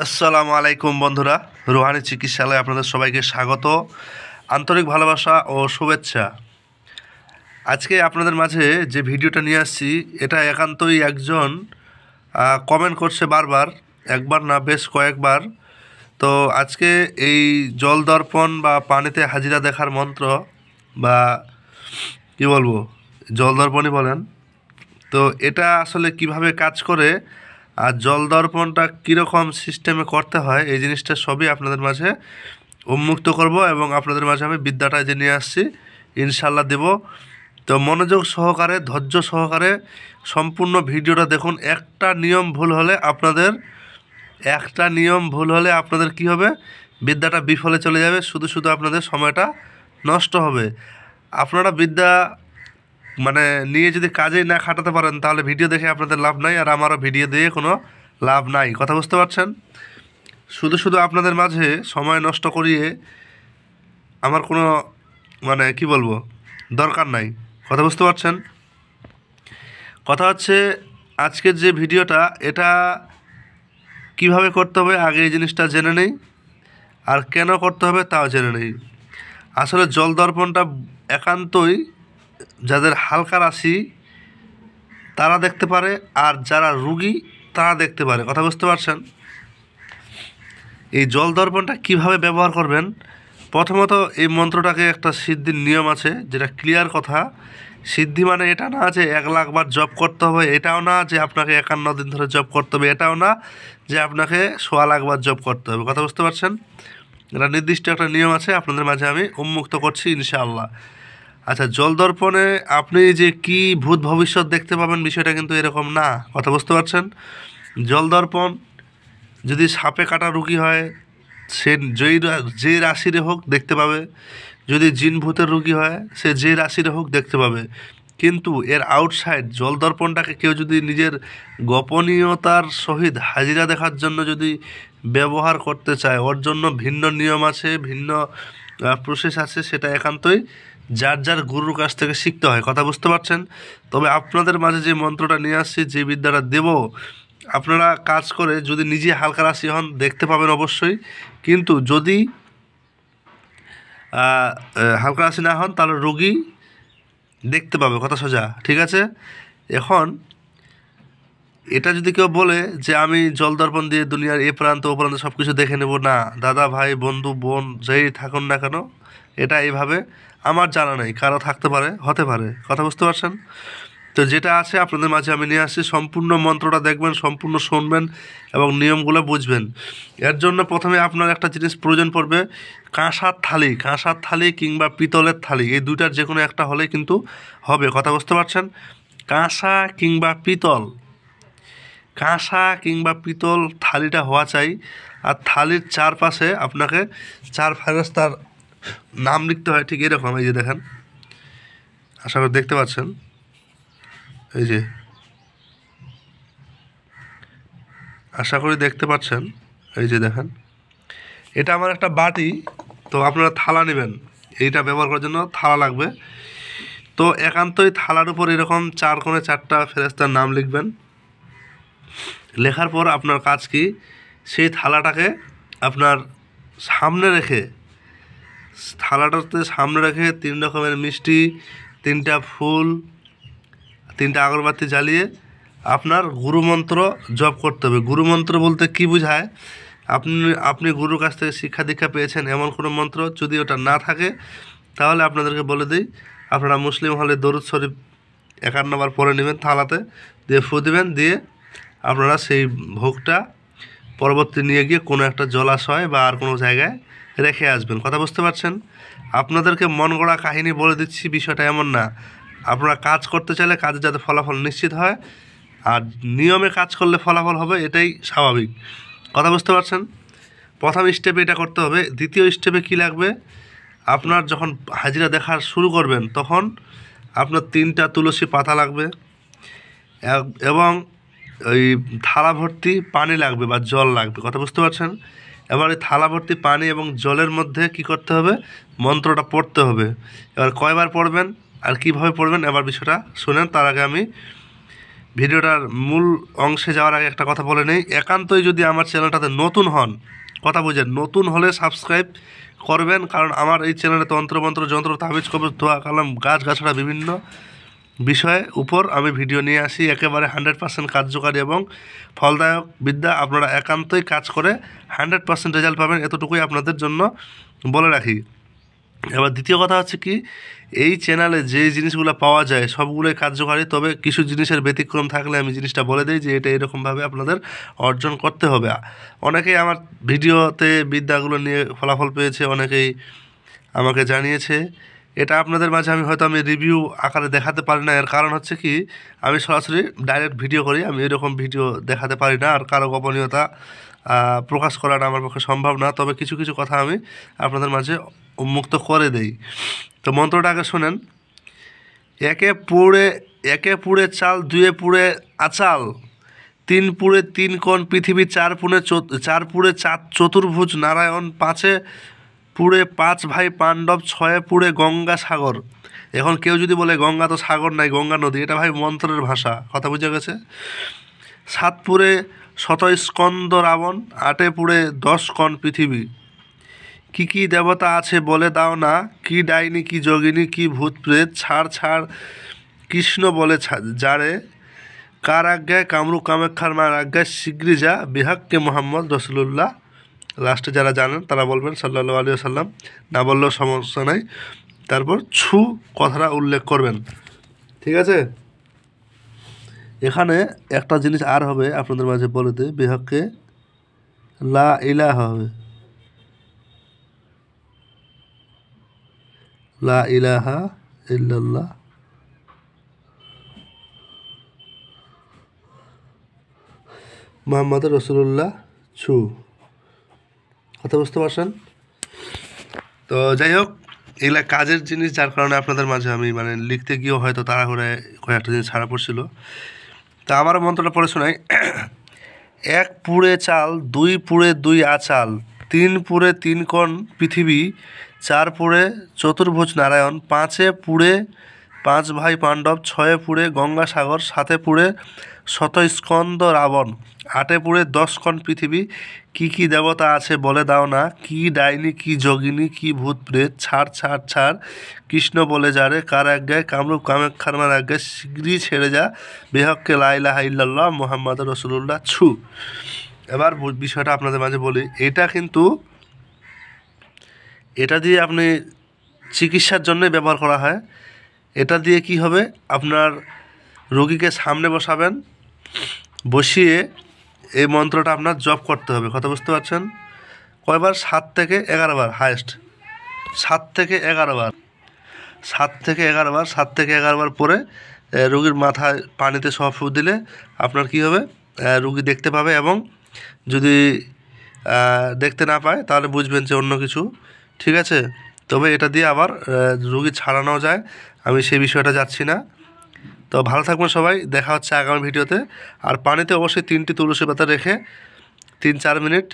আসসালামু আলাইকুম বন্ধুরা, রুহানি চিকিৎসালয়ে আপনাদের সবাইকে স্বাগত, আন্তরিক ভালোবাসা ও শুভেচ্ছা। আজকে আপনাদের মাঝে যে ভিডিওটা নিয়ে আসছি এটা একান্তই একজন কমেন্ট করছে বারবার, একবার না বেশ কয়েকবার। তো আজকে এই জল দর্পণ বা পানিতে হাজিরা দেখার মন্ত্র বা কি বলবো, জল দর্পণই বলেন, তো এটা আসলে কিভাবে কাজ করে আর জল দর্পণটা কীরকম সিস্টেমে করতে হয় এই জিনিসটা সবই আপনাদের মাঝে উন্মুক্ত করব এবং আপনাদের মাঝে আমি বিদ্যাটা যে নিয়ে আসছি ইনশাল্লাহ দেব। তো মনোযোগ সহকারে ধৈর্য সহকারে সম্পূর্ণ ভিডিওটা দেখুন। একটা নিয়ম ভুল হলে আপনাদের কি হবে, বিদ্যাটা বিফলে চলে যাবে, শুধু শুধু আপনাদের সময়টা নষ্ট হবে। আপনারা বিদ্যা নিয়ে যদি কাজেই না খাটাতে পারেন তাহলে ভিডিও দেখে আপনাদের লাভ নাই, আর আমারও ভিডিও দিয়ে কোনো লাভ নাই। কথা বুঝতে পারছেন? শুধু শুধু আপনাদের মাঝে সময় নষ্ট করিয়ে আমার কোনো কি বলবো দরকার নাই। কথা বুঝতে পারছেন? কথা হচ্ছে আজকের যে ভিডিওটা এটা কিভাবে করতে হবে আগে এই জিনিসটা জেনে নেই, আর কেন করতে হবে তাও জেনে নেই। আসলে জল দর্পণটা একান্তই যাদের হালকা রাশি তারা দেখতে পারে, আর যারা রুগী তারা দেখতে পারে। কথা বুঝতে পারছেন? এই জল দর্পণটা কীভাবে ব্যবহার করবেন, প্রথমত এই মন্ত্রটাকে একটা সিদ্ধির নিয়ম আছে যেটা ক্লিয়ার কথা। সিদ্ধি মানে এটা না যে 1,00,000 বার জপ করতে হবে, এটাও না যে আপনাকে 51 দিন ধরে জপ করতে হবে, এটাও না যে আপনাকে 1,00,000 বার জপ করতে হবে। কথা বুঝতে পারছেন? এটা নির্দিষ্ট একটা নিয়ম আছে, আপনাদের মাঝে আমি উন্মুক্ত করছি ইনশাআল্লাহ। আচ্ছা, জল দর্পণে আপনি যে কি ভূত ভবিষ্যৎ দেখতে পাবেন বিষয়টা কিন্তু এরকম না। কথা বুঝতে পারছেন? জল দর্পণ যদি সাপে কাটা রুগী হয় সে যে রাশিরে হোক দেখতে পাবে, যদি জিন ভূতের রুগী হয় সে যে রাশিরে হোক দেখতে পাবে। কিন্তু এর আউটসাইড জল দর্পণটাকে কেউ যদি নিজের গোপনীয়তার সহিত হাজিরা দেখার জন্য যদি ব্যবহার করতে চায়, ওর জন্য ভিন্ন নিয়ম আছে, ভিন্ন প্রসেস আছে, সেটা একান্তই যার যার গুরুর কাছ থেকে শিখতে হয়। কথা বুঝতে পারছেন? তবে আপনাদের মাঝে যে মন্ত্রটা নিয়ে আসছি, যে বিদ্যাটা দেব, আপনারা কাজ করে যদি নিজে হালকা রাশি হন দেখতে পাবেন অবশ্যই, কিন্তু যদি হালকা রাশি না হন তাহলে রোগী দেখতে পাবে। কথা সোজা, ঠিক আছে? এখন এটা যদি কেউ বলে যে আমি জল দর্পণ দিয়ে দুনিয়ার এ প্রান্ত ও প্রান্ত সব কিছু দেখে নেব, না দাদা, ভাই, বন্ধু, বোন যেই থাকুন না কেন, এটা এইভাবে আমার জানা নেই, কারো থাকতে পারে, হতে পারে। কথা বুঝতে পারছেন? তো যেটা আছে আপনাদের মাঝে আমি নিয়ে আসছি, সম্পূর্ণ মন্ত্রটা দেখবেন, সম্পূর্ণ শুনবেন এবং নিয়মগুলো বুঝবেন। এর জন্য প্রথমে আপনার একটা জিনিস প্রয়োজন পড়বে, কাঁসার থালি কিংবা পিতলের থালি, এই দুইটার যে কোনো একটা হলেই কিন্তু হবে। কথা বুঝতে পারছেন? কাঁসা কিংবা পিতল থালিটা হওয়া চাই, আর থালির চারপাশে আপনাকে 4 ফেরেশতার নাম লিখতে হয়। ঠিক এরকম, এই যে দেখেন, আশা করি দেখতে পাচ্ছেন, এই যে আশা করি দেখতে পাচ্ছেন, এই যে দেখেন, এটা আমার একটা বাটি। তো আপনারা থালা নেবেন, এইটা ব্যবহার করার জন্য থালা লাগবে। তো একান্তই থালার উপর এরকম 4 কোণে 4টা ফেরেশতার নাম লিখবেন। লেখার পর আপনার কাজ কি, সেই থালাটাকে আপনার সামনে রেখে 3 রকমের মিষ্টি, 3টা ফুল, 3টা আগরবাতি জ্বালিয়ে আপনার গুরুমন্ত্র জপ করতে হবে। গুরুমন্ত্র বলতে কি বোঝায়, আপনি গুরুর কাছ থেকে শিক্ষা দীক্ষা পেয়েছেন এমন কোনো মন্ত্র, যদি ওটা না থাকে তাহলে আপনাদেরকে বলে দিই, আপনারা মুসলিম হলে দরুদ শরীফ 51 বার পরে নেবেন, থালাতে দিয়ে ফু দেবেন, দিয়ে আপনারা সেই ভোগটা পরবর্তী নিয়ে গিয়ে কোনো একটা জলাশয় বা আর কোনো জায়গায় রেখে আসবেন। কথা বুঝতে পারছেন? আপনাদেরকে মন গড়া কাহিনী বলে দিচ্ছি, বিষয়টা এমন না। আপনারা কাজ করতে চাইলে কাজে যাতে ফলাফল নিশ্চিত হয়, আর নিয়মে কাজ করলে ফলাফল হবে, এটাই স্বাভাবিক। কথা বুঝতে পারছেন? প্রথম স্টেপে এটা করতে হবে। দ্বিতীয় স্টেপে কি লাগবে, আপনার যখন হাজিরা দেখা শুরু করবেন তখন আপনার 3টা তুলসী পাতা লাগবে এবং ওই থালা ভর্তি পানি লাগবে বা জল লাগবে। কথা বুঝতে পারছেন? এবার এই থালা ভর্তি পানি এবং জলের মধ্যে কি করতে হবে, মন্ত্রটা পড়তে হবে। এবার কয়বার পড়বেন আর কিভাবে পড়বেন এবার বিষয়টা শুনেন। তার আগে আমি ভিডিওটার মূল অংশে যাওয়ার আগে একটা কথা বলে নেই, একান্তই যদি আমার চ্যানেলটাতে নতুন হন, কথা বুঝেন, নতুন হলে সাবস্ক্রাইব করবেন, কারণ আমার এই চ্যানেলে তন্ত্রমন্ত্র যন্ত্র তাবিজ কবজ দোয়া কালাম গাছগাছড়া বিভিন্ন বিষয়ে উপর আমি ভিডিও নিয়ে আসি, একেবারে 100% কার্যকারী এবং ফলদায়ক বিদ্যা। আপনারা একান্তই কাজ করে 100% রেজাল্ট পাবেন, এতটুকুই আপনাদের জন্য বলে রাখি। এবার দ্বিতীয় কথা হচ্ছে কি, এই চ্যানেলে যে জিনিসগুলো পাওয়া যায় সবগুলোই কার্যকারী, তবে কিছু জিনিসের ব্যতিক্রম থাকলে আমি জিনিসটা বলে দিই যে এটা এরকমভাবে আপনাদের অর্জন করতে হবে। অনেকেই আমার ভিডিওতে বিদ্যাগুলো নিয়ে ফলাফল পেয়েছে, অনেকেই আমাকে জানিয়েছে। এটা আপনাদের মাঝে আমি রিভিউ আকারে দেখাতে পারি না, এর কারণ হচ্ছে কি, আমি সরাসরি ডাইরেক্ট ভিডিও করি, আমি এরকম ভিডিও দেখাতে পারি না, আর কারো গোপনীয়তা প্রকাশ করাটা আমার পক্ষে সম্ভব না। তবে কিছু কিছু কথা আমি আপনাদের মাঝে উন্মুক্ত করে দেই। তো মন্ত্রটা আগে শোনেন। একে পুড়ে চাল, দুয়ে পুড়ে আচাল, তিন পুড়ে তিন কোণ পৃথিবী, চার পুড়ে চতুর্ভুজ নারায়ণ, পাঁচে পুড়ে পাঁচ ভাই পাণ্ডব, ছয়ে পুড়ে গঙ্গা সাগর। এখন কেউ যদি বলে গঙ্গা তো সাগর নাই, গঙ্গা নদী, এটা ভাই মন্ত্রের ভাষা, কথা বুঝে গেছে। সাত পুড়ে শত স্কন্দ রাবণ, আটে পুড়ে 10 কোণ পৃথিবী। কি দেবতা আছে বলে দাও না, কি ডাইনি কি যোগিনী কি ভূত প্রেত, ছাড় কৃষ্ণ বলে যারে, কার আজ্ঞায় কামরূপ কামাখ্যার মার আজ্ঞায়, শীঘ্রই যা বিহাক্কে মোহাম্মদ রসুল্লাহ। লাস্টে যারা জানেন তারা বলবেন সাল্লাল্লাহু আলাইহি ওয়াসাল্লাম, না বললেও সমস্যা নাই। তারপর ছু কথাটা উল্লেখ করবেন, ঠিক আছে। এখানে একটা জিনিস আর হবে আপনাদের মাঝে বলে দে, বিহাক্কে লা ইলাহা হবে, লা ইলাহা ইল্লাল্লাহ মুহাম্মদ রসুল্লাহ ছু, কথা বুঝতে পারছেন। তো যাই হোক, এগুলা কাজের জিনিস, যার কারণে আপনাদের মাঝে আমি লিখতে গিয়েও হয়তো তাড়াহুড়ায় কয়েকটা জিনিস ছাড়া পড়ছিল। তা আবারও মন্ত্রটা পড়ে শোনাই। এক পুড়ে চাল, দুই পুড়ে দুই আচাল, তিন পুড়ে তিন কোণ পৃথিবী, চার পুড়ে চতুর্ভুজ নারায়ণ, পাঁচে পুড়ে পাঁচ ভাই পাণ্ডব, ছয়ে পুড়ে গঙ্গা সাগর, সাতে পুড়ে শত স্কন্দ রাবণ, আটে পুড়ে 10 কোণ পৃথিবী। কি দেবতা আছে বলে দাও না, কি ডাইনি কি যোগিনী কি ভূত প্রেত, ছাড় কৃষ্ণ বলে যারে, কার আজ্ঞায় কামরূপ কামাখ্যার মার আজ্ঞায়, শীঘ্রই ছেড়ে যা বিহাক্কে লা ইলাহা ইল্লাল্লাহ মুহাম্মদ রসুল্লাহ ছু। এবার বিষয়টা আপনাদের মাঝে বলি, এটা দিয়ে আপনি চিকিৎসার জন্যই ব্যবহার করা হয়। এটা দিয়ে কি হবে, আপনার রোগীকে সামনে বসাবেন, বসিয়ে এই মন্ত্রটা আপনার জপ করতে হবে, কথা বুঝতে পারছেন। কয়বার? 7 থেকে 11 বার হায়েস্ট, 7 থেকে 11 বার, 7 থেকে 11 বার, 7 থেকে 11 বার পরে রোগীর মাথায় পানিতে সব ফু দিলে আপনার কি হবে, রোগী দেখতে পাবে, এবং যদি দেখতে না পায় তাহলে বুঝবেন যে অন্য কিছু, ঠিক আছে। তবে এটা দিয়ে আবার রোগী ছাড়ানো যায়, আমি সেই বিষয়টা যাচ্ছি না। তো ভালো থাকবেন সবাই, দেখা হচ্ছে আগামী ভিডিওতে। আর পানিতে অবশ্যই 3টি তুলসী পাতা রেখে 3-4 মিনিট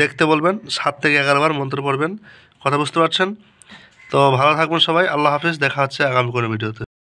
দেখতে বলবেন, 7 থেকে 11 বার মন্ত্র পড়বেন, কথা বুঝতে পারছেন। তো ভালো থাকবেন সবাই, আল্লাহ হাফেজ, দেখা হচ্ছে আগামী কোনো ভিডিওতে।